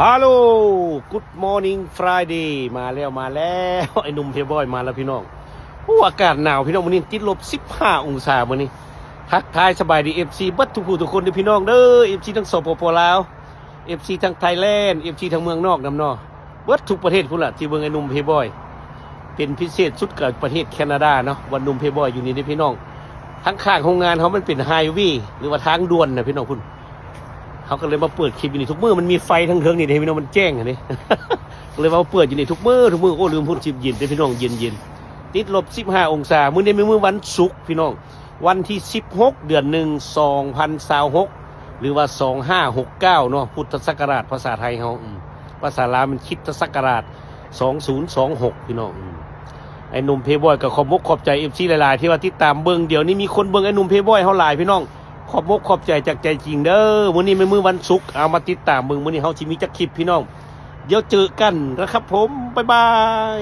ฮัลโหล Good Morning Friday มาแล้วไอ้หนุ่มเพย์บอยมาแล้วพี่น้องอากาศหนาวพี่น้องวันนี้ติดลบ15องศาวันนี้ทักทายสบายดี FC บัดทุกผู้ทุกคนด้วยพี่น้องเด้อ FC ทั้งสปปลาว FC ทั้งไทยแลนด์ FC ทั้งเมืองนอกนำเนาะบัดทุกประเทศพุ่นล่ะที่เบิ่งไอ้หนุ่มเพย์บอยเป็นพิเศษสุดกับประเทศแคนาดาเนาะวันหนุ่มเพย์บอยอยู่นี่เด้อพี่น้องทั้งข้างโรงงานเขามันเป็นไฮเวย์หรือว่าทางด่วนนะพี่น้องพุ่นเขาก็เลยมาเปิดคลิปอยู่นี่ทุกมื้อมันมีไฟทั้งเทิงนี่เด้พี่น้องมันแจ้งอันนี้ ก็เลยมาเปิดอยู่นี่ทุกมื้อโอ้ลืมพูดชิมเย็นเด้พี่น้องเย็นติดลบ15องศามื้อนี้เป็นมื้อวันศุกร์พี่น้องวันที่16เดือน1 2026หรือว่า2569เนาะพุทธศักราชภาษาไทยเฮาภาษาลาวมันคริสตศักราช2026พี่น้องไอ้หนุ่มเพย์บอยก็ขอบมกขอบใจ FC หลายๆที่ว่าติดตามเบิ่งเดี๋ยวนี้มีคนเบิ่งไอ้หนุ่มเพย์บอยเฮาหลายพี่น้องขอบมกขอบใจจากใจจริงเด้อมื้อนี้เป็นมื้อวันศุกร์เอามาติดตามเบิ่งมื้อนี้เฮาสิมีจักคลิปพี่น้องเดี๋ยวเจอกันนะครับผมบ๊ายบาย